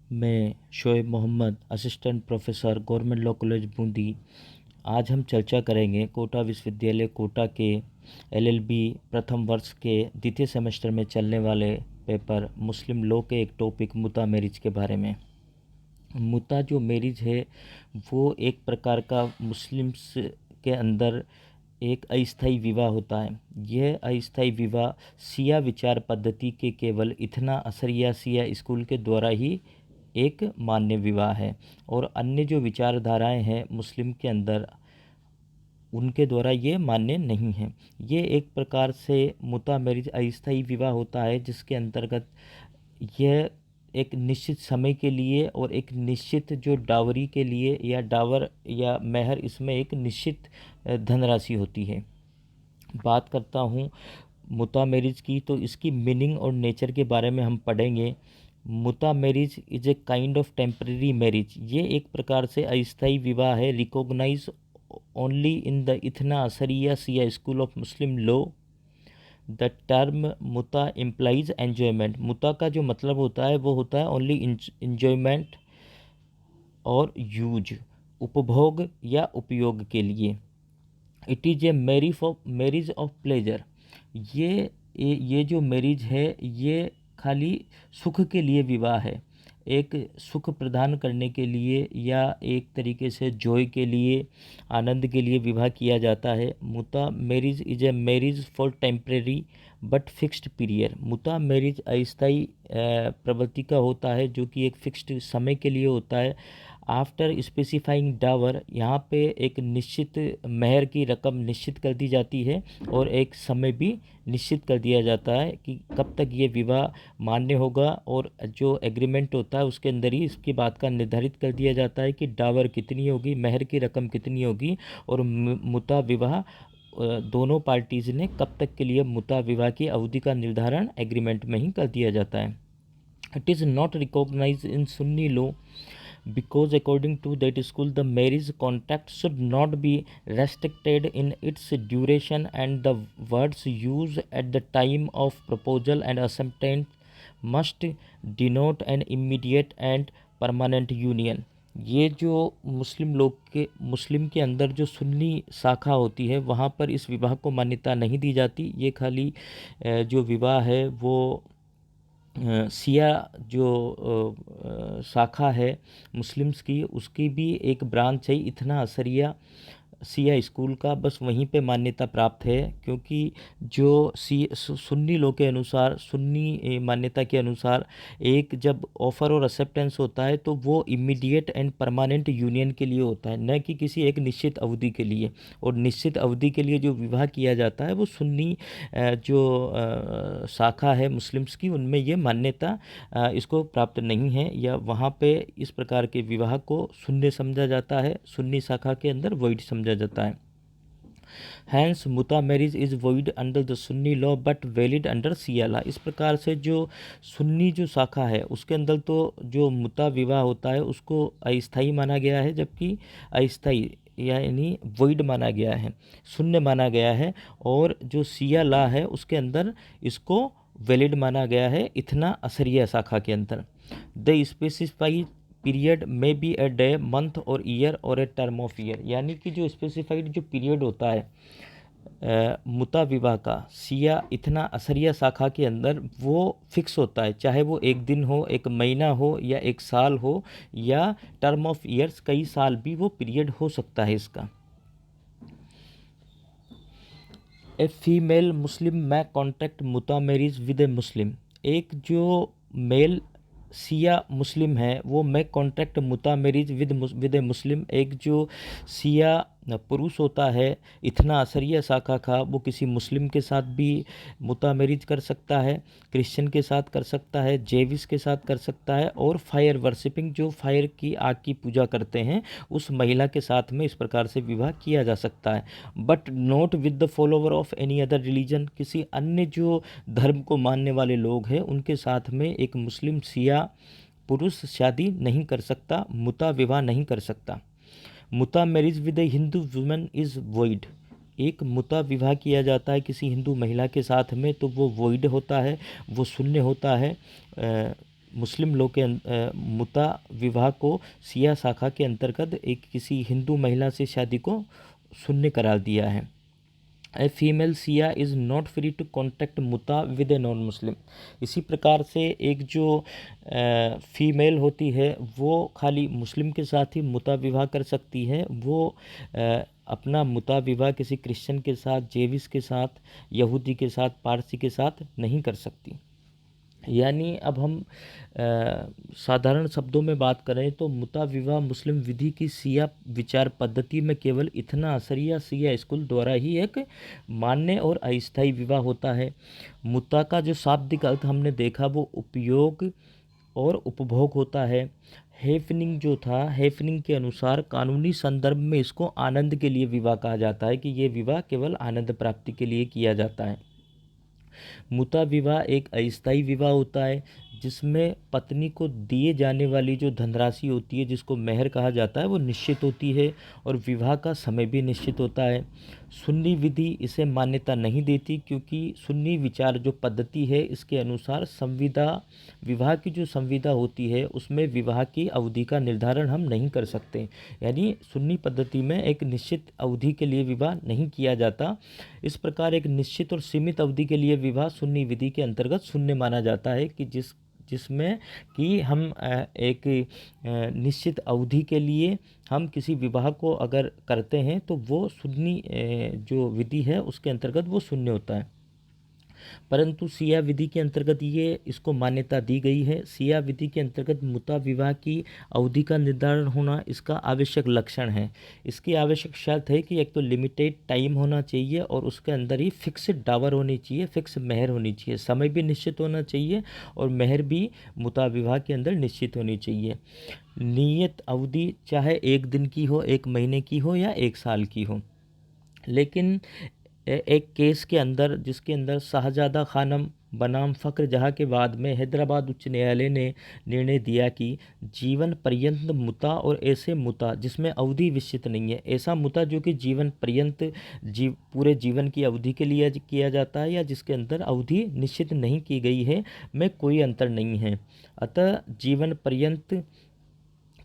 मैं Shoaib Mohammad, assistant professor, government law college Bundi. आज हम चर्चा करेंगे कोटा विश्वविद्यालय कोटा के एलएलबी प्रथम वर्ष के द्वितीय सेमेस्टर में चलने वाले पेपर मुस्लिम लॉ के एक टॉपिक मुता मैरिज के बारे में। मुता जो मैरिज है वो एक प्रकार का मुस्लिम्स के अंदर एक अस्थायी विवाह होता है। यह अस्थायी विवाह शिया विचार पद्धति के केवल इतना असरिया शिया स्कूल के द्वारा ही एक मान्य विवाह है, और अन्य जो विचारधाराएं हैं मुस्लिम के अंदर उनके द्वारा ये मान्य नहीं है। ये एक प्रकार से मुता मैरिज अस्थायी विवाह होता है जिसके अंतर्गत यह एक निश्चित समय के लिए और एक निश्चित जो डावरी के लिए या डावर या मेहर, इसमें एक निश्चित धनराशि होती है। बात करता हूँ मुता मैरिज की, तो इसकी मीनिंग और नेचर के बारे में हम पढ़ेंगे। मुता marriage is a kind of temporary marriage. ये एक प्रकार से अस्थायी विवाह है, रिकॉग्नाइज ओनली इन द इथना असरिया सिया school of Muslim law. The term मुता इम्प्लाइज एन्जॉयमेंट। मुता का जो मतलब होता है वो होता है ओनली इंजॉयमेंट और यूज, उपभोग या उपयोग के लिए। It is a marriage of pleasure. ये जो मैरिज है ये खाली सुख के लिए विवाह है, एक सुख प्रदान करने के लिए या एक तरीके से जॉय के लिए, आनंद के लिए विवाह किया जाता है। मुता marriage is a marriage for temporary but fixed period. मुता मैरिज अस्थायी प्रवृत्ति का होता है जो कि एक फिक्स्ड समय के लिए होता है। आफ्टर स्पेसिफाइंग डावर, यहाँ पे एक निश्चित मेहर की रकम निश्चित कर दी जाती है और एक समय भी निश्चित कर दिया जाता है कि कब तक ये विवाह मान्य होगा, और जो एग्रीमेंट होता है उसके अंदर ही इसकी बात का निर्धारित कर दिया जाता है कि डावर कितनी होगी, मेहर की रकम कितनी होगी, और मुता विवाह दोनों पार्टीज़ ने कब तक के लिए मुता विवाह की अवधि का निर्धारण एग्रीमेंट में ही कर दिया जाता है। It is not recognise in Sunni law because according to that school the marriage contract should not be restricted in its duration and the words used at the time of proposal and acceptance must denote an immediate and permanent union। ये जो मुस्लिम के अंदर जो सुन्नी शाखा होती है वहाँ पर इस विवाह को मान्यता नहीं दी जाती। ये खाली जो विवाह है वो सिया जो शाखा है मुस्लिम्स की, उसकी भी एक ब्रांच है इतना असरिया सिया स्कूल का, बस वहीं पे मान्यता प्राप्त है। क्योंकि जो सुन्नी लोग के अनुसार, सुन्नी मान्यता के अनुसार एक जब ऑफ़र और एक्सेप्टेंस होता है तो वो इमीडिएट एंड परमानेंट यूनियन के लिए होता है, न कि किसी एक निश्चित अवधि के लिए। और निश्चित अवधि के लिए जो विवाह किया जाता है वो सुन्नी जो शाखा है मुस्लिम्स की, उनमें ये मान्यता इसको प्राप्त नहीं है, या वहाँ पे इस प्रकार के विवाह को शून्य समझा जाता है, सुन्नी शाखा के अंदर वॉइड समझा जाता है। हैंस मुता marriage is void under the सुन्नी लॉ बट वैलिड अंडर सिया लॉ। इस प्रकार से जो सुन्नी जो शाखा है उसके अंदर तो जो मुता विवाह होता है उसको अस्थायी माना गया है, जबकि अस्थायी यानी वॉइड माना गया है, शून्य माना गया है। और जो सिया लॉ है उसके अंदर इसको वैलिड माना गया है इतना असरिया शाखा के अंदर। द स्पेसिफाइड पीरियड में बी ए डे, मंथ और ईयर और ए टर्म ऑफ ईयर। यानी कि जो स्पेसिफाइड जो पीरियड होता है मुता विवाह का सिया इतना असरिया शाखा के अंदर वो फिक्स होता है, चाहे वो एक दिन हो, एक महीना हो, या एक साल हो, या टर्म ऑफ ईयर्स कई साल भी वो पीरियड हो सकता है इसका। A female Muslim may contract मुता मैरिज विद ए मुस्लिम। एक जो मेल सिया मुस्लिम है वो मै कॉन्ट्रैक्ट मुता मैरिज विद ए मुस्लिम। एक जो सिया पुरुष होता है इतना असरिया शाखा का, वो किसी मुस्लिम के साथ भी मुता मैरिज कर सकता है, क्रिश्चियन के साथ कर सकता है, जेविस के साथ कर सकता है, और फायर वर्शिपिंग जो फायर की आग की पूजा करते हैं उस महिला के साथ में इस प्रकार से विवाह किया जा सकता है। But not with the follower of any other religion. किसी अन्य जो धर्म को मानने वाले लोग हैं उनके साथ में एक मुस्लिम सिया पुरुष शादी नहीं कर सकता, मुता विवाह नहीं कर सकता। मुता marriage with a Hindu women is void. एक मुता विवाह किया जाता है किसी हिंदू महिला के साथ में तो वो वॉइड होता है, वो शून्य होता है। मुस्लिम लोग के मुता विवाह को सिया शाखा के अंतर्गत एक किसी हिंदू महिला से शादी को शून्य करार दिया है। ए फीमेल सिया is not free to contact मुता विद ए नॉन मुस्लिम। इसी प्रकार से एक जो फीमेल होती है वो खाली मुस्लिम के साथ ही मुता विवाह कर सकती है, वो अपना मुता विवाह किसी क्रिश्चियन के साथ, जेविस के साथ, यहूदी के साथ, पारसी के साथ नहीं कर सकती। यानी अब हम साधारण शब्दों में बात करें तो मुता विवाह मुस्लिम विधि की सिया विचार पद्धति में केवल इतना असर या सिया स्कूल द्वारा ही एक मान्य और अस्थायी विवाह होता है। मुता का जो शाब्दिक अर्थ हमने देखा वो उपयोग और उपभोग होता है। हेफनिंग जो था, हेफनिंग के अनुसार कानूनी संदर्भ में इसको आनंद के लिए विवाह कहा जाता है कि ये विवाह केवल आनंद प्राप्ति के लिए किया जाता है। मुता विवाह एक अस्थायी विवाह होता है जिसमें पत्नी को दिए जाने वाली जो धनराशि होती है, जिसको मेहर कहा जाता है, वो निश्चित होती है और विवाह का समय भी निश्चित होता है। सुन्नी विधि इसे मान्यता नहीं देती क्योंकि सुन्नी विचार जो पद्धति है इसके अनुसार संविदा, विवाह की जो संविदा होती है उसमें विवाह की अवधि का निर्धारण हम नहीं कर सकते। यानी सुन्नी पद्धति में एक निश्चित अवधि के लिए विवाह नहीं किया जाता। इस प्रकार एक निश्चित और सीमित अवधि के लिए विवाह सुन्नी विधि के अंतर्गत शून्य माना जाता है कि जिसमें कि हम एक निश्चित अवधि के लिए हम किसी विवाह को अगर करते हैं तो वो सुन्नी जो विधि है उसके अंतर्गत वो शून्य होता है। परंतु सिया विधि के अंतर्गत ये इसको मान्यता दी गई है। सिया विधि के अंतर्गत मुता विवाह की अवधि का निर्धारण होना इसका आवश्यक लक्षण है। इसकी आवश्यक शर्त है कि एक तो लिमिटेड टाइम होना चाहिए और उसके अंदर ही फिक्स्ड डावर होनी चाहिए, फिक्स मेहर होनी चाहिए, समय भी निश्चित होना चाहिए और मेहर भी मुता विवाह के अंदर निश्चित होनी चाहिए। नियत अवधि चाहे 1 दिन की हो, 1 महीने की हो या 1 साल की हो। लेकिन एक केस के अंदर जिसके अंदर शाहजादा खानम बनाम फ़ख्र जहाँ के बाद में हैदराबाद उच्च न्यायालय ने निर्णय दिया कि जीवन पर्यंत मुता और ऐसे मुता जिसमें अवधि निश्चित नहीं है, ऐसा मुता जो कि जीवन पर्यंत पूरे जीवन की अवधि के लिए किया जाता है या जिसके अंदर अवधि निश्चित नहीं की गई है, में कोई अंतर नहीं है। अतः जीवन पर्यंत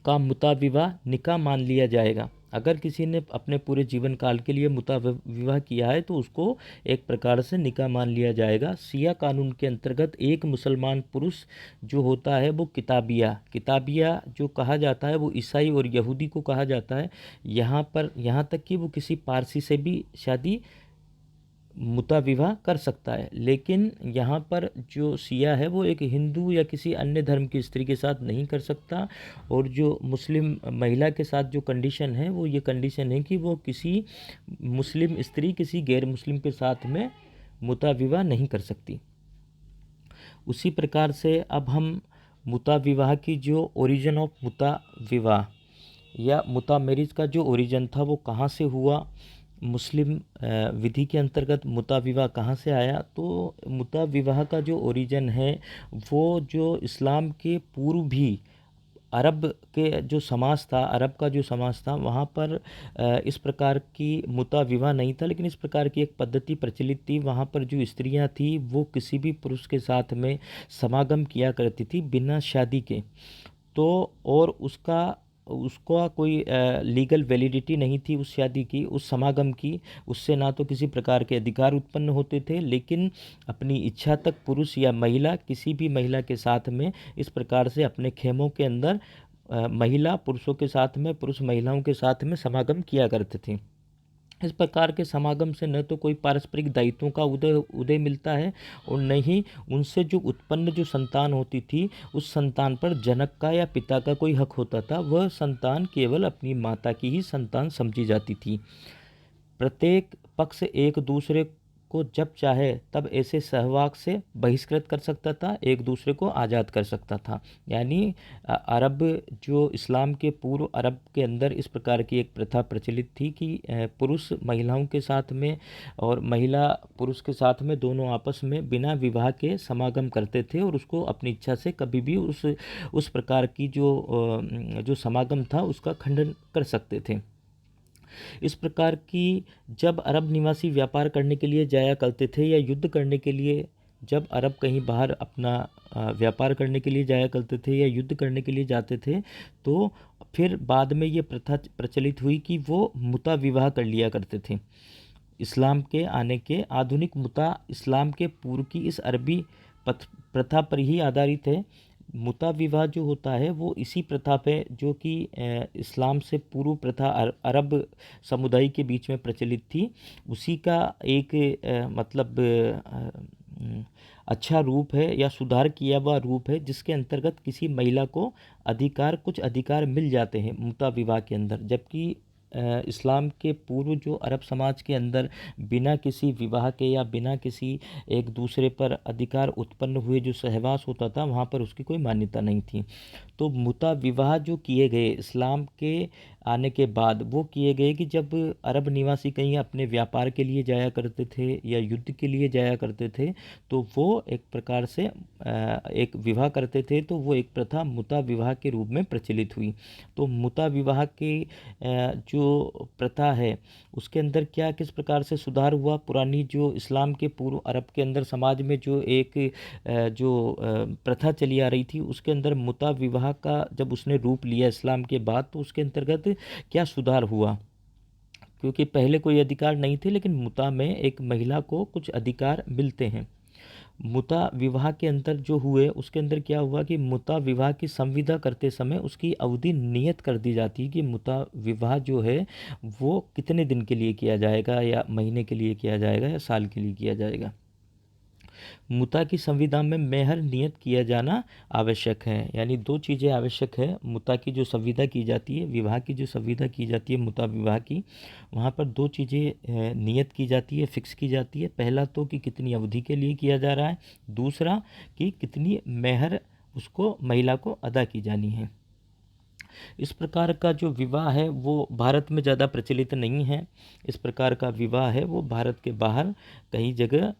का मुता विवाह निकाह मान लिया जाएगा। अगर किसी ने अपने पूरे जीवन काल के लिए मुता विवाह किया है तो उसको एक प्रकार से निकाह मान लिया जाएगा। सिया कानून के अंतर्गत एक मुसलमान पुरुष जो होता है वो किताबिया जो कहा जाता है वो ईसाई और यहूदी को कहा जाता है। यहाँ तक कि वो किसी पारसी से भी शादी मुता विवाह कर सकता है। लेकिन यहाँ पर जो सिया है वो एक हिंदू या किसी अन्य धर्म की स्त्री के साथ नहीं कर सकता। और जो मुस्लिम महिला के साथ जो कंडीशन है वो ये कंडीशन है कि वो किसी मुस्लिम स्त्री किसी गैर मुस्लिम के साथ में मुता विवाह नहीं कर सकती। उसी प्रकार से अब हम मुता विवाह की जो ओरिजिन ऑफ मुता विवाह या मुता मैरिज का जो ओरिजिन था वो कहाँ से हुआ, मुस्लिम विधि के अंतर्गत मुता विवाह कहाँ से आया। तो मुता विवाह का जो ओरिजिन है वो जो इस्लाम के पूर्व भी अरब के जो समाज था, अरब का जो समाज था वहाँ पर इस प्रकार की मुता विवाह नहीं था, लेकिन इस प्रकार की एक पद्धति प्रचलित थी। वहाँ पर जो स्त्रियाँ थी वो किसी भी पुरुष के साथ में समागम किया करती थी बिना शादी के। तो और उसका कोई लीगल वैलिडिटी नहीं थी उस शादी की, उस समागम की। उससे ना तो किसी प्रकार के अधिकार उत्पन्न होते थे, लेकिन अपनी इच्छा तक पुरुष या महिला किसी भी महिला के साथ में इस प्रकार से अपने खेमों के अंदर महिला पुरुषों के साथ में, पुरुष महिलाओं के साथ में समागम किया करते थे। इस प्रकार के समागम से न तो कोई पारस्परिक दायित्वों का उदय मिलता है और न ही उनसे जो उत्पन्न जो संतान होती थी उस संतान पर जनक का या पिता का कोई हक होता था। वह संतान केवल अपनी माता की ही संतान समझी जाती थी। प्रत्येक पक्ष एक दूसरे को जब चाहे तब ऐसे सहवाग से बहिष्कृत कर सकता था, एक दूसरे को आज़ाद कर सकता था। यानी अरब जो इस्लाम के पूर्व अरब के अंदर इस प्रकार की एक प्रथा प्रचलित थी कि पुरुष महिलाओं के साथ में और महिला पुरुष के साथ में दोनों आपस में बिना विवाह के समागम करते थे और उसको अपनी इच्छा से कभी भी उस प्रकार की जो समागम था उसका खंडन कर सकते थे। इस प्रकार की जब अरब निवासी व्यापार करने के लिए जाया करते थे या युद्ध करने के लिए जब अरब कहीं बाहर अपना व्यापार करने के लिए जाया करते थे या युद्ध करने के लिए जाते थे, तो फिर बाद में ये प्रथा प्रचलित हुई कि वो मुता विवाह कर लिया करते थे। इस्लाम के आने के आधुनिक मुता इस्लाम के पूर्व की इस अरबी प्रथा पर ही आधारित है। मुता विवाह जो होता है वो इसी प्रथा पे, जो कि इस्लाम से पूर्व प्रथा अरब समुदाय के बीच में प्रचलित थी, उसी का एक मतलब अच्छा रूप है या सुधार किया हुआ रूप है, जिसके अंतर्गत किसी महिला को कुछ अधिकार मिल जाते हैं मुता विवाह के अंदर। जबकि इस्लाम के पूर्व जो अरब समाज के अंदर बिना किसी विवाह के या बिना किसी एक दूसरे पर अधिकार उत्पन्न हुए जो सहवास होता था, वहाँ पर उसकी कोई मान्यता नहीं थी। तो मुता विवाह जो किए गए इस्लाम के आने के बाद, वो किए गए कि जब अरब निवासी कहीं अपने व्यापार के लिए जाया करते थे या युद्ध के लिए जाया करते थे, तो वो एक प्रकार से एक विवाह करते थे, तो वो एक प्रथा मुता विवाह के रूप में प्रचलित हुई। तो मुता विवाह के जो प्रथा है उसके अंदर क्या किस प्रकार से सुधार हुआ, पुरानी जो इस्लाम के पूर्व अरब के अंदर समाज में जो एक प्रथा चली आ रही थी, उसके अंदर मुता विवाह का जब उसने रूप लिया इस्लाम के बाद, तो उसके अंतर्गत क्या सुधार हुआ। क्योंकि पहले कोई अधिकार नहीं थे, लेकिन मुता में एक महिला को कुछ अधिकार मिलते हैं। मुता विवाह के अंतर जो हुए, उसके अंदर क्या हुआ कि मुता विवाह की संविदा करते समय उसकी अवधि नियत कर दी जाती है कि मुता विवाह जो है वो कितने दिन के लिए किया जाएगा, या महीने के लिए किया जाएगा, या साल के लिए किया जाएगा। मुता की संविदा में मेहर नियत किया जाना आवश्यक है। यानी दो चीज़ें आवश्यक है। मुता की जो संविदा की जाती है, विवाह की जो संविदा की जाती है मुता विवाह की, वहाँ पर दो चीज़ें नियत की जाती है, फिक्स की जाती है। पहला तो कि कितनी अवधि के लिए किया जा रहा है, दूसरा कि कितनी मेहर उसको महिला को अदा की जानी है। इस प्रकार का जो विवाह है वो भारत में ज़्यादा प्रचलित नहीं है। इस प्रकार का विवाह है वो भारत के बाहर कई जगह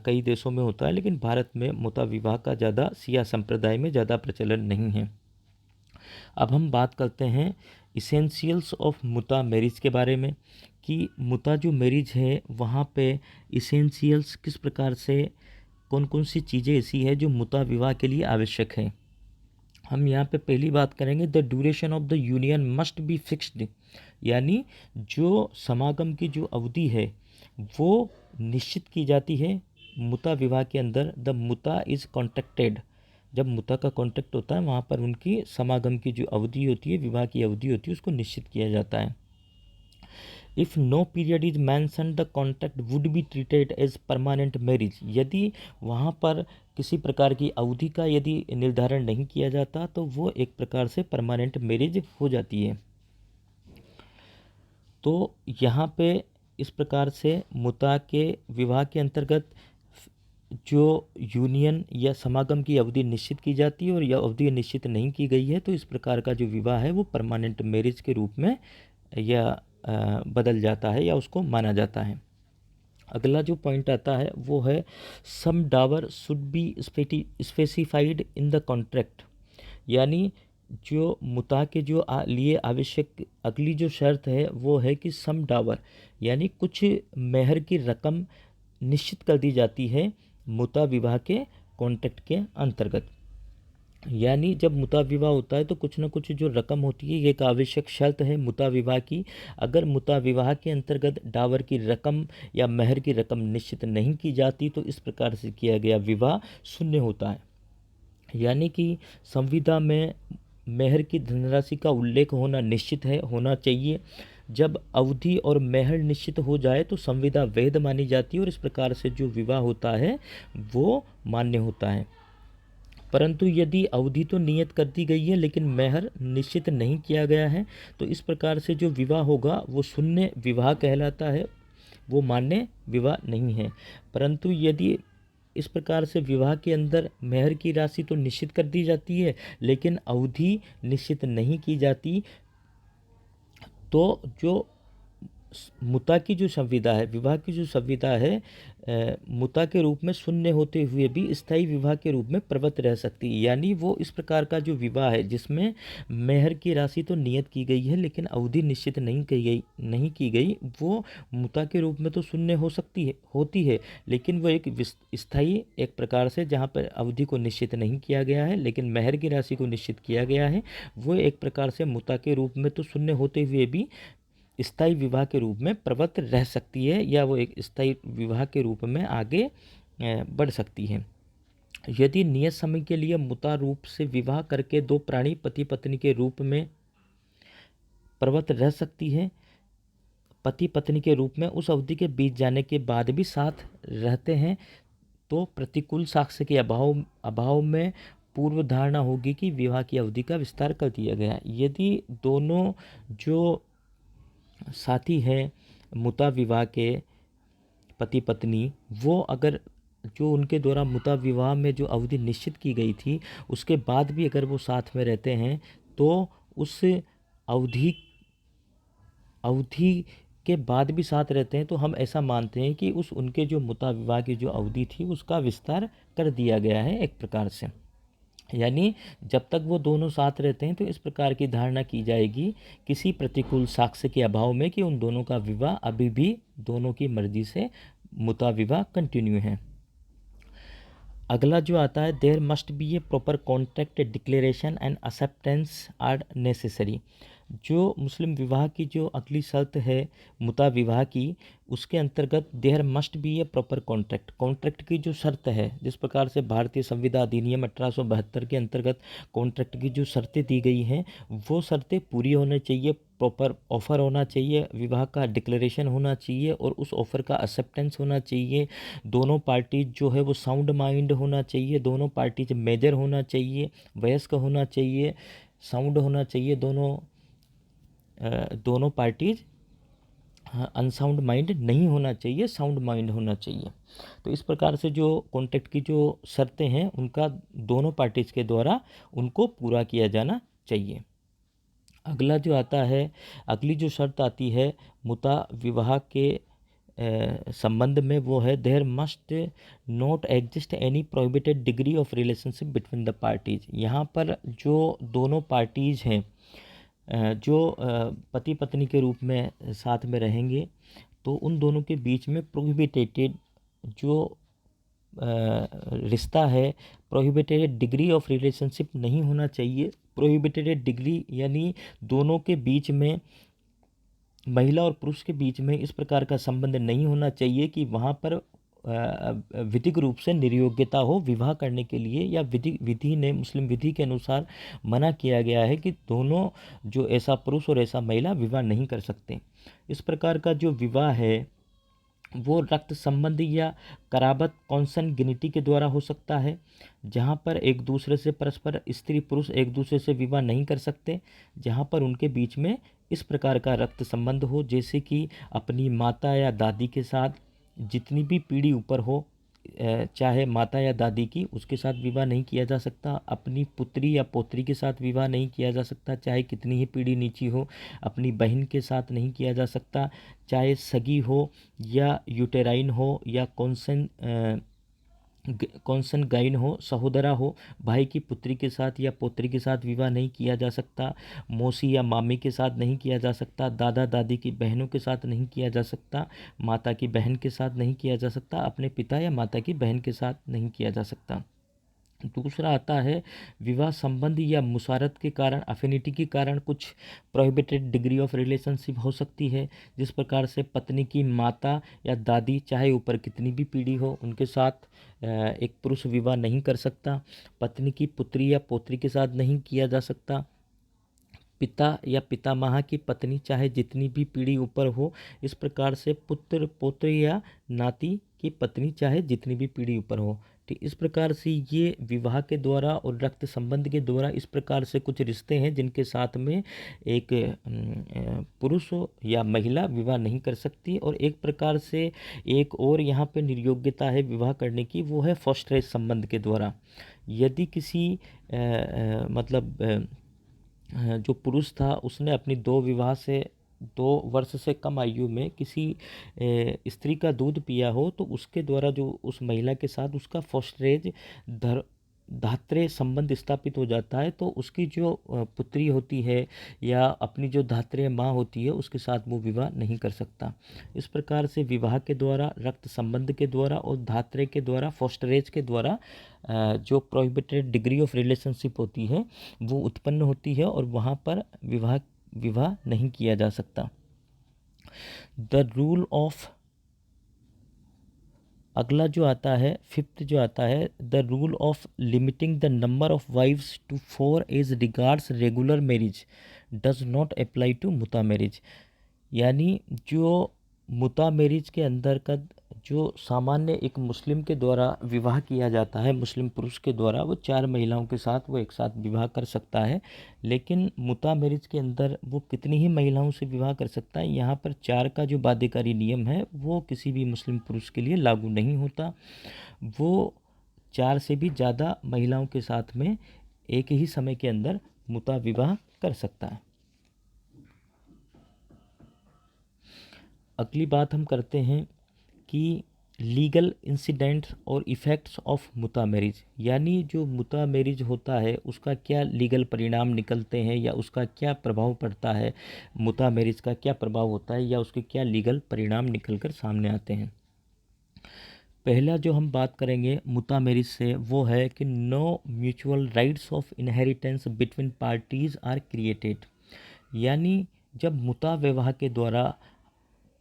कई देशों में होता है, लेकिन भारत में मुता विवाह का ज़्यादा सिया संप्रदाय में ज़्यादा प्रचलन नहीं है। अब हम बात करते हैं इसेंशियल्स ऑफ मुता मैरिज के बारे में, कि मुता जो मैरिज है वहाँ पे इसेंशियल्स किस प्रकार से, कौन कौन सी चीज़ें ऐसी है जो मुता विवाह के लिए आवश्यक है। हम यहाँ पे पहली बात करेंगे, the duration of the union must be fixed. यानी जो समागम की जो अवधि है वो निश्चित की जाती है मुता विवाह के अंदर। द मुता इज़ कॉन्ट्रैक्टेड, जब मुता का कॉन्ट्रैक्ट होता है वहाँ पर उनकी समागम की जो अवधि होती है, विवाह की अवधि होती है, उसको निश्चित किया जाता है। If no period is mention the contract would be treated as permanent marriage. यदि वहाँ पर किसी प्रकार की अवधि का यदि निर्धारण नहीं किया जाता, तो वो एक प्रकार से परमानेंट मैरिज हो जाती है। तो यहाँ पे इस प्रकार से मुता के विवाह के अंतर्गत जो यूनियन या समागम की अवधि निश्चित की जाती है, और यह अवधि निश्चित नहीं की गई है, तो इस प्रकार का जो विवाह है वो परमानेंट मैरिज के रूप में या बदल जाता है या उसको माना जाता है। अगला जो पॉइंट आता है वो है some dower should be specified in the contract. यानी जो मुता के जो लिए आवश्यक अगली जो शर्त है वो है कि सम डावर, यानी कुछ मेहर की रकम निश्चित कर दी जाती है मुता विवाह के कॉन्ट्रैक्ट के अंतर्गत। यानी जब मुता विवाह होता है तो कुछ ना कुछ जो रकम होती है, ये एक आवश्यक शर्त है मुता विवाह की। अगर मुता विवाह के अंतर्गत डावर की रकम या मेहर की रकम निश्चित नहीं की जाती, तो इस प्रकार से किया गया विवाह शून्य होता है। यानी कि संविदा में मेहर की धनराशि का उल्लेख होना निश्चित है, होना चाहिए। जब अवधि और मेहर निश्चित हो जाए तो संविदा वैध मानी जाती है, और इस प्रकार से जो विवाह होता है वो मान्य होता है। परंतु यदि अवधि तो नियत कर दी गई है लेकिन मेहर निश्चित नहीं किया गया है, तो इस प्रकार से जो विवाह होगा वो शून्य विवाह कहलाता है, वो मान्य विवाह नहीं है। परंतु यदि इस प्रकार से विवाह के अंदर मेहर की राशि तो निश्चित कर दी जाती है लेकिन अवधि निश्चित नहीं की जाती, तो जो मुता की जो संविदा है, विवाह की जो संविदा है, मुता के रूप में शून्य होते हुए भी स्थायी विवाह के रूप में प्रवृत्त रह सकती है। यानी वो इस प्रकार का जो विवाह है जिसमें मेहर की राशि तो नियत की गई है लेकिन अवधि निश्चित नहीं की गई, वो मुता के रूप में तो शून्य होती है, लेकिन वो एक स्थायी एक प्रकार से, जहाँ पर अवधि को निश्चित नहीं किया गया है लेकिन मेहर की राशि को निश्चित किया गया है, वो एक प्रकार से मुता के रूप में तो शून्य होते हुए भी स्थायी विवाह के रूप में प्रवृत्त रह सकती है, या वो एक स्थायी विवाह के रूप में आगे बढ़ सकती है। यदि नियत समय के लिए मुता रूप से विवाह करके दो प्राणी पति पत्नी के रूप में प्रवृत्त रह सकती है, पति पत्नी के रूप में उस अवधि के बीत जाने के बाद भी साथ रहते हैं, तो प्रतिकूल साक्ष्य के अभाव में पूर्व धारणा होगी कि विवाह की अवधि का विस्तार कर दिया गया। यदि दोनों जो साथी हैं मुता विवाह के पति पत्नी, वो अगर जो उनके द्वारा मुता विवाह में जो अवधि निश्चित की गई थी उसके बाद भी अगर वो साथ में रहते हैं, तो उस अवधि के बाद भी साथ रहते हैं, तो हम ऐसा मानते हैं कि उनके जो मुता विवाह की जो अवधि थी उसका विस्तार कर दिया गया है एक प्रकार से। यानी जब तक वो दोनों साथ रहते हैं तो इस प्रकार की धारणा की जाएगी किसी प्रतिकूल साक्ष्य के अभाव में कि उन दोनों का विवाह अभी भी दोनों की मर्जी से मुता विवाह कंटिन्यू है। अगला जो आता है, there must be a proper contract declaration and acceptance are necessary. जो मुस्लिम विवाह की जो अगली शर्त है मुता विवाह की, उसके अंतर्गत there must be a proper contract की जो शर्त है, जिस प्रकार से भारतीय संविधान अधिनियम 1872 के अंतर्गत कॉन्ट्रैक्ट की जो शर्तें दी गई हैं, वो शर्तें पूरी होनी चाहिए। प्रॉपर ऑफ़र होना चाहिए, विवाह का डिक्लेरेशन होना चाहिए और उस ऑफ़र का एक्सेप्टेंस होना चाहिए। दोनों पार्टी जो है वो साउंड माइंड होना चाहिए, दोनों पार्टीज मेजर होना चाहिए, वयस्क होना चाहिए, साउंड होना चाहिए, दोनों पार्टीज अनसाउंड माइंड नहीं होना चाहिए, साउंड माइंड होना चाहिए। तो इस प्रकार से जो कॉन्ट्रैक्ट की जो शर्तें हैं उनका दोनों पार्टीज के द्वारा उनको पूरा किया जाना चाहिए। अगला जो आता है, अगली जो शर्त आती है मुता विवाह के संबंध में, वो है there must not exist any prohibited degree of relationship between the parties. यहाँ पर जो दोनों पार्टीज हैं जो पति पत्नी के रूप में साथ में रहेंगे, तो उन दोनों के बीच में प्रोहिबिटेड जो रिश्ता है, प्रोहिबिटेड डिग्री ऑफ रिलेशनशिप नहीं होना चाहिए। प्रोहिबिटेड डिग्री यानी दोनों के बीच में, महिला और पुरुष के बीच में इस प्रकार का संबंध नहीं होना चाहिए कि वहाँ पर विधिक रूप से निर्योग्यता हो विवाह करने के लिए, या विधि ने मुस्लिम विधि के अनुसार मना किया गया है कि दोनों जो ऐसा पुरुष और ऐसा महिला विवाह नहीं कर सकते। इस प्रकार का जो विवाह है वो रक्त संबंधी या कराबत कॉन्संगिनिटी के द्वारा हो सकता है, जहाँ पर एक दूसरे से परस्पर स्त्री पुरुष एक दूसरे से विवाह नहीं कर सकते, जहाँ पर उनके बीच में इस प्रकार का रक्त संबंध हो, जैसे कि अपनी माता या दादी के साथ जितनी भी पीढ़ी ऊपर हो, चाहे माता या दादी की, उसके साथ विवाह नहीं किया जा सकता। अपनी पुत्री या पौत्री के साथ विवाह नहीं किया जा सकता, चाहे कितनी ही पीढ़ी नीची हो। अपनी बहन के साथ नहीं किया जा सकता, चाहे सगी हो या यूटेराइन हो या कॉन्सनगाइन हो, सहोदरा हो। भाई की पुत्री के साथ या पौत्री के साथ विवाह नहीं किया जा सकता, मौसी या मामी के साथ नहीं किया जा सकता, दादा दादी की बहनों के साथ नहीं किया जा सकता, माता की बहन के साथ नहीं किया जा सकता, अपने पिता या माता की बहन के साथ नहीं किया जा सकता। दूसरा आता है, विवाह संबंध या मुसारत के कारण, अफिनिटी के कारण कुछ प्रोहिबिटेड डिग्री ऑफ रिलेशनशिप हो सकती है, जिस प्रकार से पत्नी की माता या दादी, चाहे ऊपर कितनी भी पीढ़ी हो, उनके साथ एक पुरुष विवाह नहीं कर सकता। पत्नी की पुत्री या पौत्री के साथ नहीं किया जा सकता। पिता या पितामह की पत्नी, चाहे जितनी भी पीढ़ी ऊपर हो, इस प्रकार से पुत्र पौत्री या नाती की पत्नी, चाहे जितनी भी पीढ़ी ऊपर हो। ठीक इस प्रकार से ये विवाह के द्वारा और रक्त संबंध के द्वारा इस प्रकार से कुछ रिश्ते हैं जिनके साथ में एक पुरुष या महिला विवाह नहीं कर सकती। और एक प्रकार से एक और यहाँ पे निर्योग्यता है विवाह करने की, वो है फर्स्ट रेस संबंध के द्वारा। यदि किसी जो पुरुष था उसने अपनी दो विवाह से 2 वर्ष से कम आयु में किसी स्त्री का दूध पिया हो तो उसके द्वारा जो उस महिला के साथ उसका फॉस्टरेज धात्रेय संबंध स्थापित हो जाता है, तो उसकी जो पुत्री होती है या अपनी जो धात्रेय माँ होती है उसके साथ वो विवाह नहीं कर सकता। इस प्रकार से विवाह के द्वारा, रक्त संबंध के द्वारा और धात्रेय के द्वारा, फॉस्टरेज के द्वारा जो प्रोहिबिटेड डिग्री ऑफ रिलेशनशिप होती है वो उत्पन्न होती है और वहाँ पर विवाह नहीं किया जा सकता। द रूल ऑफ, अगला जो आता है, 5th जो आता है, the rule of limiting the number of wives to 4 as regards regular marriage does not apply to मुता मैरिज। यानी जो मुता मैरिज के अंतर्गत जो सामान्य एक मुस्लिम के द्वारा विवाह किया जाता है, मुस्लिम पुरुष के द्वारा, वो 4 महिलाओं के साथ वो एक साथ विवाह कर सकता है। लेकिन मुता मैरिज के अंदर वो कितनी ही महिलाओं से विवाह कर सकता है, यहाँ पर 4 का जो बाध्यकारी नियम है वो किसी भी मुस्लिम पुरुष के लिए लागू नहीं होता। वो 4 से भी ज़्यादा महिलाओं के साथ में एक ही समय के अंदर मुता विवाह कर सकता है। अगली बात हम करते हैं कि लीगल इंसिडेंट्स और इफ़ेक्ट्स ऑफ मुता मैरिज, यानी जो मुता मैरिज होता है उसका क्या लीगल परिणाम निकलते हैं या उसका क्या प्रभाव पड़ता है, मुता मैरिज का क्या प्रभाव होता है या उसके क्या लीगल परिणाम निकल कर सामने आते हैं। पहला जो हम बात करेंगे मुता मैरिज से वो है कि no mutual rights of inheritance between parties are created. यानी जब मुता विवाह के द्वारा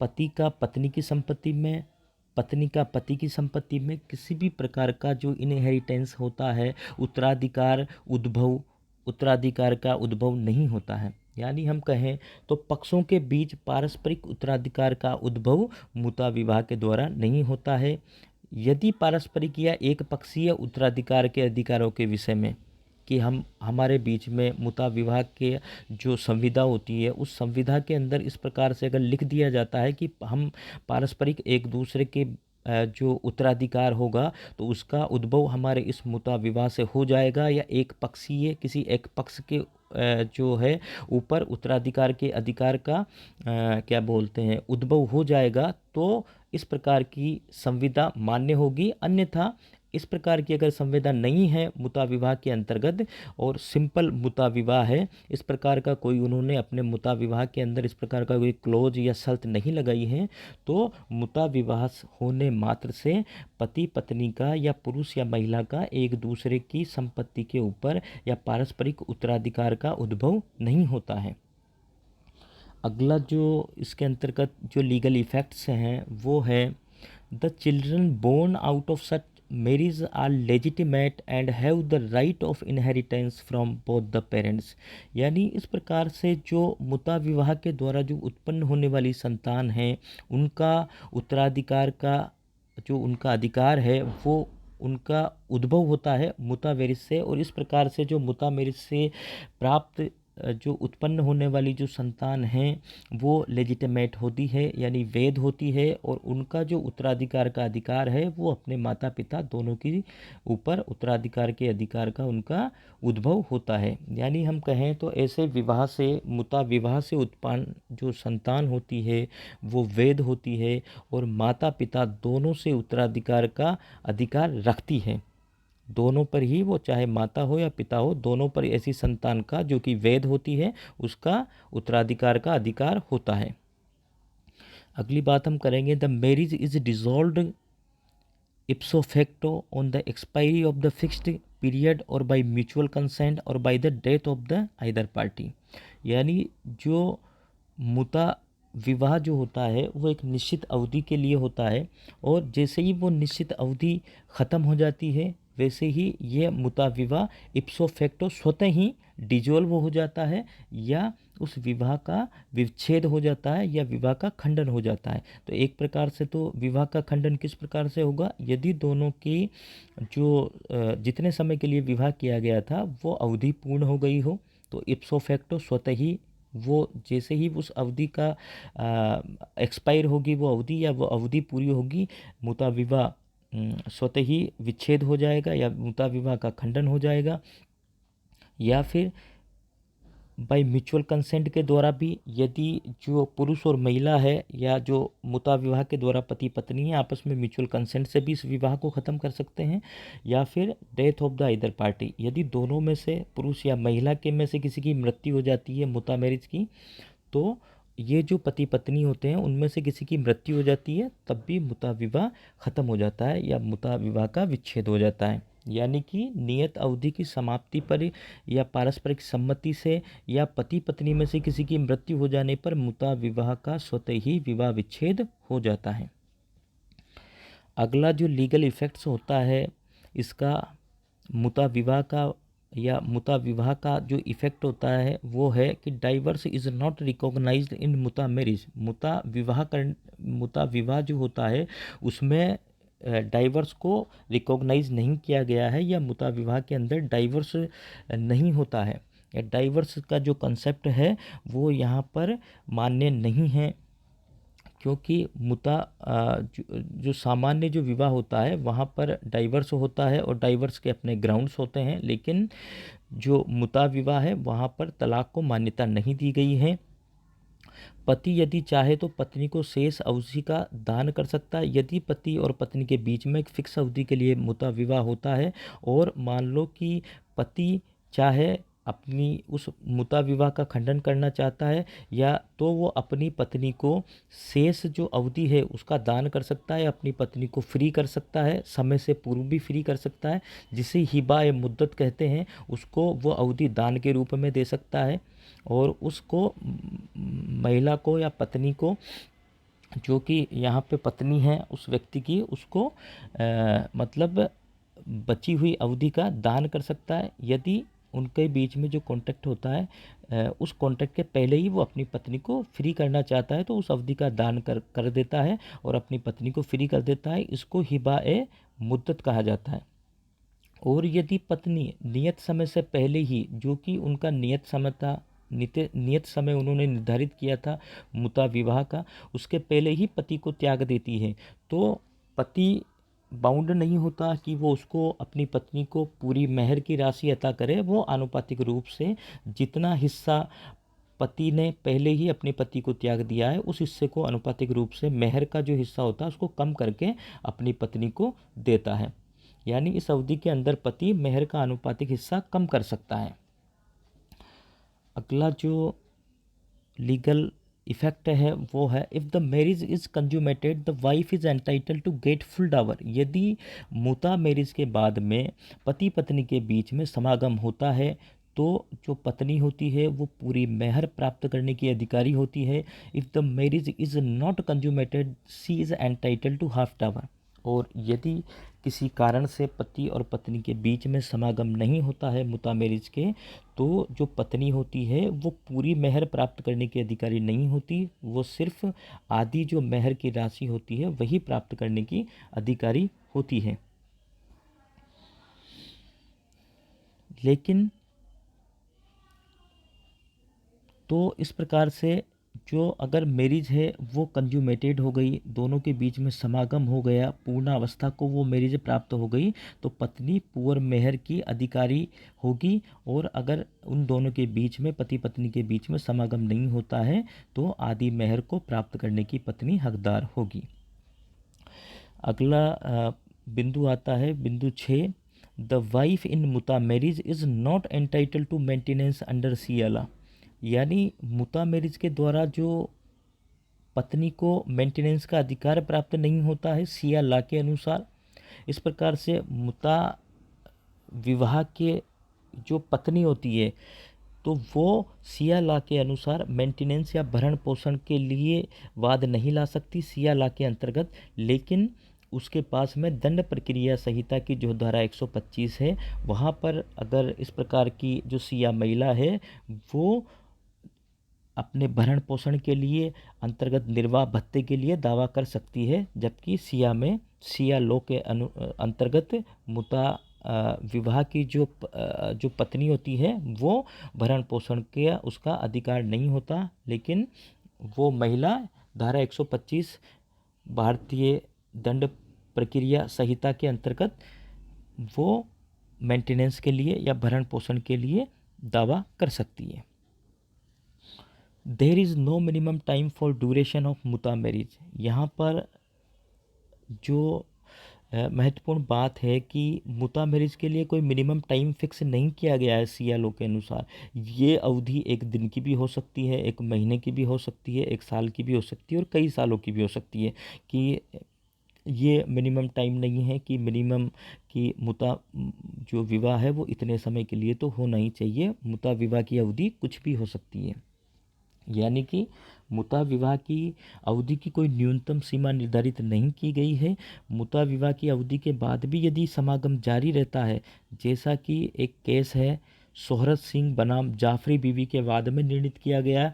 पति का पत्नी की संपत्ति में, पत्नी का पति की संपत्ति में किसी भी प्रकार का जो इनहेरिटेंस होता है, उत्तराधिकार का उद्भव नहीं होता है। यानी हम कहें तो पक्षों के बीच पारस्परिक उत्तराधिकार का उद्भव मुता विवाह के द्वारा नहीं होता है। यदि पारस्परिक या एक पक्षीय उत्तराधिकार के अधिकारों के विषय में कि हमारे बीच में मुता विवाह के जो संविदा होती है उस संविदा के अंदर इस प्रकार से अगर लिख दिया जाता है कि हम पारस्परिक एक दूसरे के जो उत्तराधिकार होगा तो उसका उद्भव हमारे इस मुता विवाह से हो जाएगा, या एक पक्षीय किसी एक पक्ष के जो है ऊपर उत्तराधिकार के अधिकार का क्या बोलते हैं उद्भव हो जाएगा, तो इस प्रकार की संविदा मान्य होगी। अन्यथा इस प्रकार की अगर संविदा नहीं है मुता विवाह के अंतर्गत और सिंपल मुता विवाह है, इस प्रकार का कोई उन्होंने अपने मुता विवाह के अंदर इस प्रकार का कोई क्लोज या शर्त नहीं लगाई है, तो मुता विवाह होने मात्र से पति पत्नी का या पुरुष या महिला का एक दूसरे की संपत्ति के ऊपर या पारस्परिक उत्तराधिकार का उद्भव नहीं होता है। अगला जो इसके अंतर्गत जो लीगल इफेक्ट्स हैं वो है the children born out of such marriage are legitimate and have the right of inheritance from both the parents. यानी इस प्रकार से जो मुता विवाह के द्वारा जो उत्पन्न होने वाली संतान है उनका उत्तराधिकार का जो उनका अधिकार है वो उनका उद्भव होता है मुता मैरिज से, और इस प्रकार से जो मुता मैरिज से प्राप्त जो उत्पन्न होने वाली जो संतान है वो लेजिटिमेट होती है यानी वैध होती है, और उनका जो उत्तराधिकार का अधिकार है वो अपने माता पिता दोनों के ऊपर उत्तराधिकार के अधिकार का उनका उद्भव होता है। यानी हम कहें तो ऐसे विवाह से, मुता विवाह से उत्पन्न जो संतान होती है वो वैध होती है और माता पिता दोनों से उत्तराधिकार का अधिकार रखती है। दोनों पर ही, वो चाहे माता हो या पिता हो, दोनों पर ऐसी संतान का जो कि वैध होती है उसका उत्तराधिकार का अधिकार होता है। अगली बात हम करेंगे the marriage is dissolved इप्सो facto on the expiry of the fixed period और बाय म्यूचुअल कंसेंट और by the death of the either party. यानी जो मुता विवाह जो होता है वो एक निश्चित अवधि के लिए होता है, और जैसे ही वो निश्चित अवधि ख़त्म हो जाती है वैसे ही ये मुता विवाह इप्सो फैक्टो स्वतः ही डिजोल्व हो जाता है या उस विवाह का विच्छेद हो जाता है या विवाह का खंडन हो जाता है। तो एक प्रकार से तो विवाह का खंडन किस प्रकार से होगा, यदि दोनों की जो जितने समय के लिए विवाह किया गया था वो अवधि पूर्ण हो गई हो, तो इप्सो फैक्टो स्वतः ही वो जैसे ही उस अवधि का एक्सपायर होगी वो अवधि या वो अवधि पूरी होगी, मुता विवाह स्वतः ही विच्छेद हो जाएगा या मुता विवाह का खंडन हो जाएगा, या फिर बाय म्यूचुअल कंसेंट के द्वारा भी, यदि जो पुरुष और महिला है या जो मुता विवाह के द्वारा पति पत्नी है आपस में म्यूचुअल कंसेंट से भी इस विवाह को ख़त्म कर सकते हैं, या फिर death of the other party, यदि दोनों में से पुरुष या महिला के में से किसी की मृत्यु हो जाती है मुता मैरिज की, तो ये जो पति पत्नी होते हैं उनमें से किसी की मृत्यु हो जाती है तब भी मुता विवाह ख़त्म हो जाता है या मुता विवाह का विच्छेद हो जाता है। यानी कि नियत अवधि की समाप्ति पर या पारस्परिक सम्मति से या पति पत्नी में से किसी की मृत्यु हो जाने पर मुता विवाह का स्वतः ही विवाह विच्छेद हो जाता है। अगला जो लीगल इफ़ेक्ट्स होता है इसका मुता विवाह का या मुता विवाह का जो इफ़ेक्ट होता है वो है कि divorce is not recognised in मुता मैरिज। मुता विवाह जो होता है उसमें डाइवर्स को रिकॉग्नाइज नहीं किया गया है या मुता विवाह के अंदर डाइवर्स नहीं होता है, या डाइवर्स का जो कंसेप्ट है वो यहाँ पर मान्य नहीं है, क्योंकि जो सामान्य जो विवाह होता है वहाँ पर डाइवर्स होता है और डाइवर्स के अपने ग्राउंड्स होते हैं, लेकिन जो मुता विवाह है वहाँ पर तलाक को मान्यता नहीं दी गई है। पति यदि चाहे तो पत्नी को शेष अवधि का दान कर सकता है। यदि पति और पत्नी के बीच में एक फिक्स अवधि के लिए मुता विवाह होता है और मान लो कि पति चाहे अपनी उस मुता विवाह का खंडन करना चाहता है, या तो वो अपनी पत्नी को शेष जो अवधि है उसका दान कर सकता है, अपनी पत्नी को फ्री कर सकता है, समय से पूर्व भी फ्री कर सकता है, जिसे हिबा ए मुद्दत कहते हैं, उसको वो अवधि दान के रूप में दे सकता है। और उसको महिला को या पत्नी को, जो कि यहाँ पे पत्नी है उस व्यक्ति की, उसको मतलब बची हुई अवधि का दान कर सकता है। यदि उनके बीच में जो कॉन्ट्रैक्ट होता है उस कॉन्ट्रैक्ट के पहले ही वो अपनी पत्नी को फ्री करना चाहता है तो उस अवधि का दान कर देता है और अपनी पत्नी को फ्री कर देता है। इसको हिबा ए मुद्दत कहा जाता है। और यदि पत्नी नियत समय से पहले ही, जो कि उनका नियत समय था, नियत समय उन्होंने निर्धारित किया था मुता विवाह का, उसके पहले ही पति को त्याग देती है, तो पति बाउंड नहीं होता कि वो उसको, अपनी पत्नी को पूरी मेहर की राशि अता करे। वो आनुपातिक रूप से जितना हिस्सा पति ने पहले ही अपने पति को त्याग दिया है उस हिस्से को आनुपातिक रूप से मेहर का जो हिस्सा होता है उसको कम करके अपनी पत्नी को देता है। यानी इस अवधि के अंदर पति मेहर का आनुपातिक हिस्सा कम कर सकता है। अगला जो लीगल इफेक्ट है वो है, if the marriage is consummated the wife is entitle to get full dower. यदि मुता मैरिज के बाद में पति पत्नी के बीच में समागम होता है तो जो पत्नी होती है वो पूरी मेहर प्राप्त करने की अधिकारी होती है। If the marriage is not consummated she is entitle to half dower. और यदि किसी कारण से पति और पत्नी के बीच में समागम नहीं होता है मुता मैरिज के, तो जो पत्नी होती है वो पूरी मेहर प्राप्त करने की अधिकारी नहीं होती, वो सिर्फ आधी जो मेहर की राशि होती है वही प्राप्त करने की अधिकारी होती है। लेकिन तो इस प्रकार से जो अगर मैरिज है वो कंज्यूमेटेड हो गई, दोनों के बीच में समागम हो गया, पूर्ण अवस्था को वो मैरिज प्राप्त हो गई, तो पत्नी पूर्ण मेहर की अधिकारी होगी। और अगर उन दोनों के बीच में, पति पत्नी के बीच में समागम नहीं होता है तो आधी मेहर को प्राप्त करने की पत्नी हकदार होगी। अगला बिंदु आता है बिंदु 6, द वाइफ इन मुता marriage is not entitle to maintenance under सियाला। यानी मुता मैरिज के द्वारा जो पत्नी को मेंटेनेंस का अधिकार प्राप्त नहीं होता है सिया ला के अनुसार। इस प्रकार से मुता विवाह के जो पत्नी होती है तो वो सिया ला के अनुसार मेंटेनेंस या भरण पोषण के लिए वाद नहीं ला सकती सिया ला के अंतर्गत। लेकिन उसके पास में दंड प्रक्रिया संहिता की जो धारा 125 है वहाँ पर अगर इस प्रकार की जो सिया महिला है वो अपने भरण पोषण के लिए, अंतर्गत निर्वाह भत्ते के लिए दावा कर सकती है, जबकि सिया लो के अंतर्गत मुता विवाह की जो पत्नी होती है वो भरण पोषण के उसका अधिकार नहीं होता। लेकिन वो महिला धारा 125 भारतीय दंड प्रक्रिया संहिता के अंतर्गत वो मेंटेनेंस के लिए या भरण पोषण के लिए दावा कर सकती है। There is no minimum time for duration of मुता मैरिज। यहाँ पर जो महत्वपूर्ण बात है कि मुता मैरिज के लिए कोई मिनिमम टाइम फिक्स नहीं किया गया है सिया लो के अनुसार। ये अवधि एक दिन की भी हो सकती है, एक महीने की भी हो सकती है, एक साल की भी हो सकती है और कई सालों की भी हो सकती है। कि ये मिनिमम टाइम नहीं है कि मिनिमम कि मुता जो विवाह है वो इतने समय के लिए तो होना ही चाहिए। मुता विवाह की अवधि कुछ भी हो सकती है। यानी कि मुता विवाह की अवधि की कोई न्यूनतम सीमा निर्धारित नहीं की गई है। मुता विवाह की अवधि के बाद भी यदि समागम जारी रहता है, जैसा कि एक केस है शोहरत सिंह बनाम जाफरी बीवी के वाद में निर्णित किया गया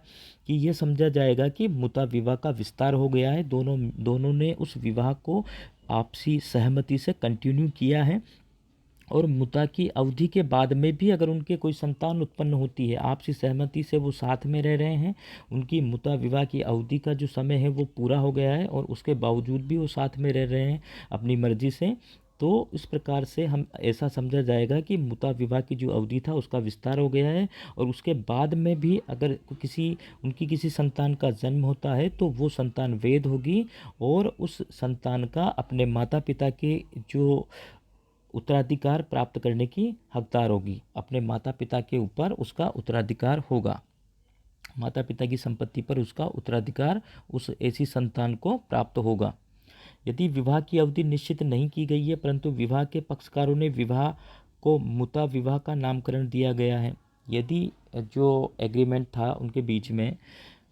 कि यह समझा जाएगा कि मुता विवाह का विस्तार हो गया है, दोनों ने उस विवाह को आपसी सहमति से कंटिन्यू किया है और मुता की अवधि के बाद में भी अगर उनके कोई संतान उत्पन्न होती है, आपसी सहमति से वो साथ में रह रहे हैं, उनकी मुता विवाह की अवधि का जो समय है वो पूरा हो गया है और उसके बावजूद भी वो साथ में रह रहे हैं अपनी मर्जी से, तो इस प्रकार से हम ऐसा समझा जाएगा कि मुता विवाह की जो अवधि था उसका विस्तार हो गया है। और उसके बाद में भी अगर उनकी किसी संतान का जन्म होता है तो वो संतान वैध होगी और उस संतान का अपने माता पिता के जो उत्तराधिकार प्राप्त करने की हकदार होगी। अपने माता पिता के ऊपर उसका उत्तराधिकार होगा, माता पिता की संपत्ति पर उसका उत्तराधिकार उस ऐसी संतान को प्राप्त होगा। यदि विवाह की अवधि निश्चित नहीं की गई है परंतु विवाह के पक्षकारों ने विवाह को मुता विवाह का नामकरण दिया गया है, यदि जो एग्रीमेंट था उनके बीच में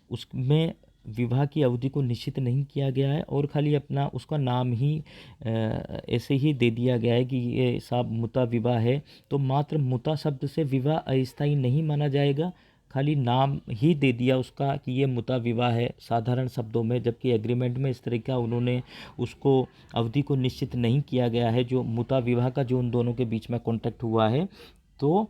उसमें विवाह की अवधि को निश्चित नहीं किया गया है और खाली अपना उसका नाम ही ऐसे ही दे दिया गया है कि ये साहब मुता विवाह है, तो मात्र मुता शब्द से विवाह अस्थायी नहीं माना जाएगा। खाली नाम ही दे दिया उसका कि ये मुता विवाह है साधारण शब्दों में, जबकि एग्रीमेंट में इस तरह का उन्होंने उसको अवधि को निश्चित नहीं किया गया है जो मुता विवाह का जो उन दोनों के बीच में कॉन्ट्रैक्ट हुआ है, तो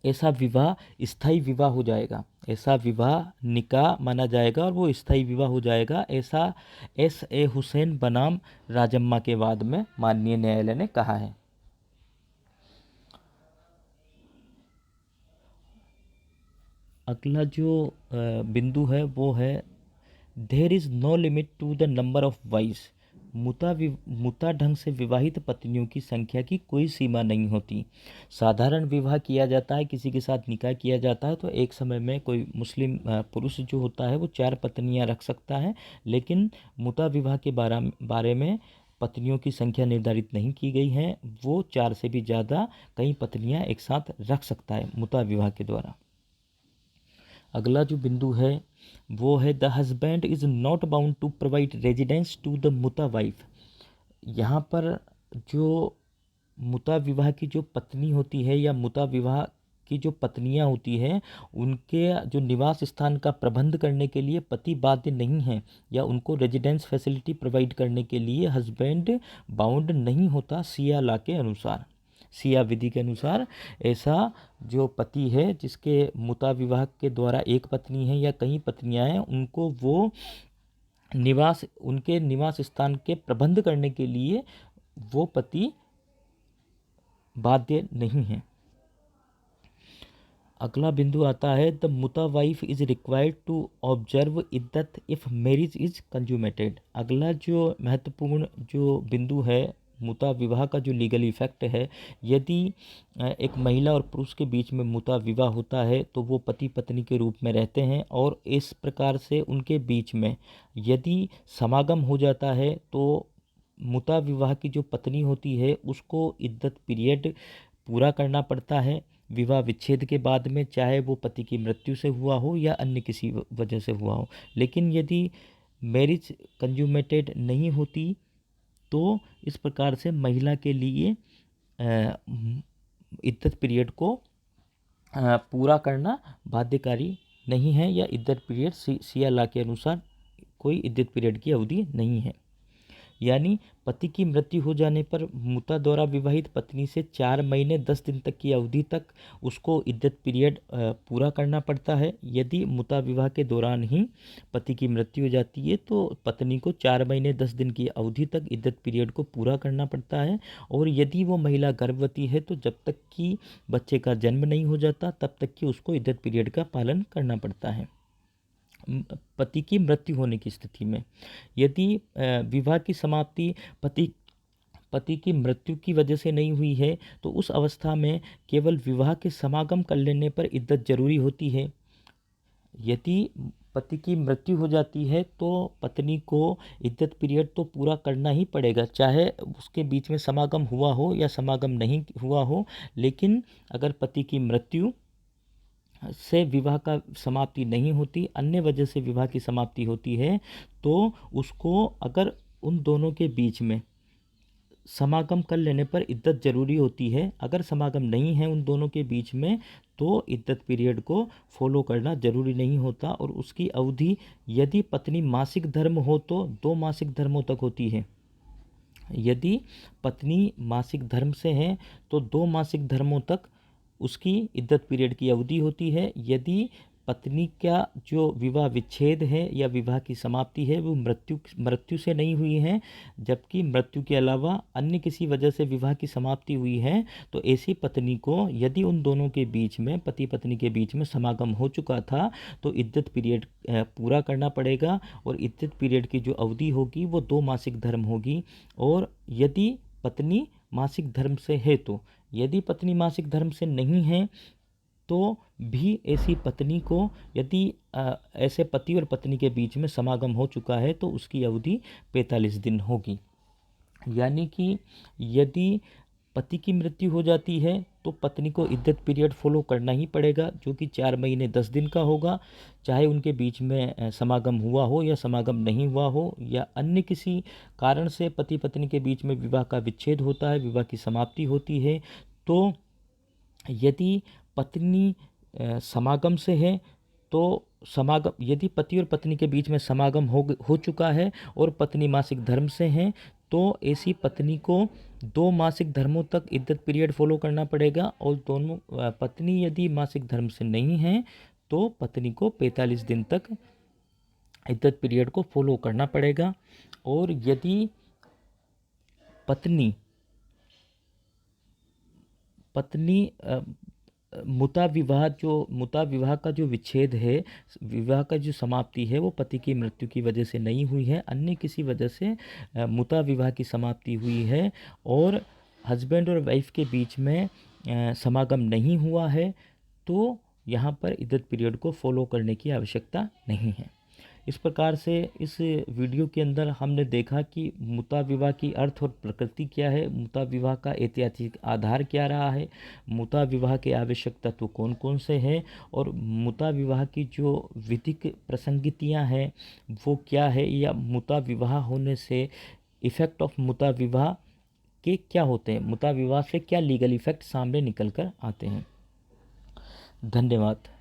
ऐसा विवाह स्थायी विवाह हो जाएगा, ऐसा विवाह निकाह माना जाएगा और वो स्थायी विवाह हो जाएगा। ऐसा S.A. हुसैन बनाम राजम्मा के वाद में माननीय न्यायालय ने कहा है। अगला जो बिंदु है वो है there is no limit to the number of wifes. मुता ढंग से विवाहित पत्नियों की संख्या की कोई सीमा नहीं होती। साधारण विवाह किया जाता है, किसी के साथ निकाह किया जाता है तो एक समय में कोई मुस्लिम पुरुष जो होता है वो 4 पत्नियां रख सकता है, लेकिन मुता विवाह के बारे में पत्नियों की संख्या निर्धारित नहीं की गई है। वो 4 से भी ज़्यादा कई पत्नियां एक साथ रख सकता है मुता विवाह के द्वारा। अगला जो बिंदु है वो है the husband is not bound to provide residence to the मुता वाइफ। यहाँ पर जो मुता विवाह की जो पत्नी होती है या मुता विवाह की जो पत्नियां होती हैं उनके जो निवास स्थान का प्रबंध करने के लिए पति बाध्य नहीं है या उनको रेजिडेंस फैसिलिटी प्रोवाइड करने के लिए हस्बैंड बाउंड नहीं होता सिया ला के अनुसार, सिया विधि के अनुसार। ऐसा जो पति है जिसके मुता विवाह के द्वारा एक पत्नी है या कई पत्नियां हैं, उनको वो उनके निवास स्थान के प्रबंध करने के लिए वो पति बाध्य नहीं है। अगला बिंदु आता है द मुता wife is required to observe इद्दत इफ मैरिज इज कंज्यूमेटेड। अगला जो महत्वपूर्ण जो बिंदु है मुता विवाह का जो लीगल इफेक्ट है, यदि एक महिला और पुरुष के बीच में मुता विवाह होता है तो वो पति पत्नी के रूप में रहते हैं और इस प्रकार से उनके बीच में यदि समागम हो जाता है तो मुता विवाह की जो पत्नी होती है उसको इद्दत पीरियड पूरा करना पड़ता है विवाह विच्छेद के बाद में, चाहे वो पति की मृत्यु से हुआ हो या अन्य किसी वजह से हुआ हो। लेकिन यदि मैरिज कंज्यूमेटेड नहीं होती तो इस प्रकार से महिला के लिए इद्दत पीरियड को पूरा करना बाध्यकारी नहीं है या इद्दत पीरियड सिया ला के अनुसार कोई इद्दत पीरियड की अवधि नहीं है। यानी पति की मृत्यु हो जाने पर मुता द्वारा विवाहित पत्नी से 4 महीने 10 दिन तक की अवधि तक उसको इद्दत पीरियड पूरा करना पड़ता है। यदि मुता विवाह के दौरान ही पति की मृत्यु हो जाती है तो पत्नी को 4 महीने 10 दिन की अवधि तक इद्दत पीरियड को पूरा करना पड़ता है। और यदि वो महिला गर्भवती है तो जब तक कि बच्चे का जन्म नहीं हो जाता तब तक कि उसको इद्दत पीरियड का पालन करना पड़ता है। पति की मृत्यु होने की स्थिति में। यदि विवाह की समाप्ति पति की मृत्यु की वजह से नहीं हुई है तो उस अवस्था में केवल विवाह के समागम कर लेने पर इद्दत जरूरी होती है। यदि पति की मृत्यु हो जाती है तो पत्नी को इद्दत पीरियड तो पूरा करना ही पड़ेगा, चाहे उसके बीच में समागम हुआ हो या समागम नहीं हुआ हो। लेकिन अगर पति की मृत्यु से विवाह का समाप्ति नहीं होती, अन्य वजह से विवाह की समाप्ति होती है, तो उसको अगर उन दोनों के बीच में समागम कर लेने पर इद्दत ज़रूरी होती है। अगर समागम नहीं है उन दोनों के बीच में तो इद्दत पीरियड को फॉलो करना ज़रूरी नहीं होता, और उसकी अवधि यदि पत्नी मासिक धर्म हो तो 2 मासिक धर्मों तक होती है। यदि पत्नी मासिक धर्म से है तो 2 मासिक धर्मों तक उसकी इद्दत पीरियड की अवधि होती है। यदि पत्नी का जो विवाह विच्छेद है या विवाह की समाप्ति है वो मृत्यु से नहीं हुई है, जबकि मृत्यु के अलावा अन्य किसी वजह से विवाह की समाप्ति हुई है, तो ऐसी पत्नी को यदि उन दोनों के बीच में, पति पत्नी के बीच में समागम हो चुका था, तो इद्दत पीरियड पूरा करना पड़ेगा, और इद्दत पीरियड की जो अवधि होगी वो 2 मासिक धर्म होगी। और यदि पत्नी मासिक धर्म से है तो, यदि पत्नी मासिक धर्म से नहीं है तो भी ऐसी पत्नी को, यदि ऐसे पति और पत्नी के बीच में समागम हो चुका है तो उसकी अवधि 45 दिन होगी। यानी कि यदि पति की मृत्यु हो जाती है तो पत्नी को इद्दत पीरियड फॉलो करना ही पड़ेगा, जो कि 4 महीने 10 दिन का होगा, चाहे उनके बीच में समागम हुआ हो या समागम नहीं हुआ हो, या अन्य किसी कारण से पति पत्नी के बीच में विवाह का विच्छेद होता है, विवाह की समाप्ति होती है। तो यदि पत्नी समागम से है तो समागम, यदि पति और पत्नी के बीच में समागम हो चुका है और पत्नी मासिक धर्म से है तो ऐसी पत्नी को 2 मासिक धर्मों तक इद्दत पीरियड फॉलो करना पड़ेगा, और दोनों पत्नी यदि मासिक धर्म से नहीं है तो पत्नी को 45 दिन तक इद्दत पीरियड को फॉलो करना पड़ेगा। और यदि पत्नी मुता विवाह का जो विच्छेद है, विवाह का जो समाप्ति है वो पति की मृत्यु की वजह से नहीं हुई है, अन्य किसी वजह से मुता विवाह की समाप्ति हुई है, और हस्बैंड और वाइफ के बीच में समागम नहीं हुआ है, तो यहाँ पर इद्दत पीरियड को फॉलो करने की आवश्यकता नहीं है। इस प्रकार से इस वीडियो के अंदर हमने देखा कि मुता विवाह की अर्थ और प्रकृति क्या है, मुता विवाह का ऐतिहासिक आधार क्या रहा है, मुता विवाह के आवश्यक तत्व कौन कौन से हैं, और मुता विवाह की जो विधिक प्रसंगितियां हैं वो क्या है, या मुता विवाह होने से इफ़ेक्ट ऑफ मुता विवाह के क्या होते हैं, मुता विवाह से क्या लीगल इफ़ेक्ट सामने निकल कर आते हैं। धन्यवाद।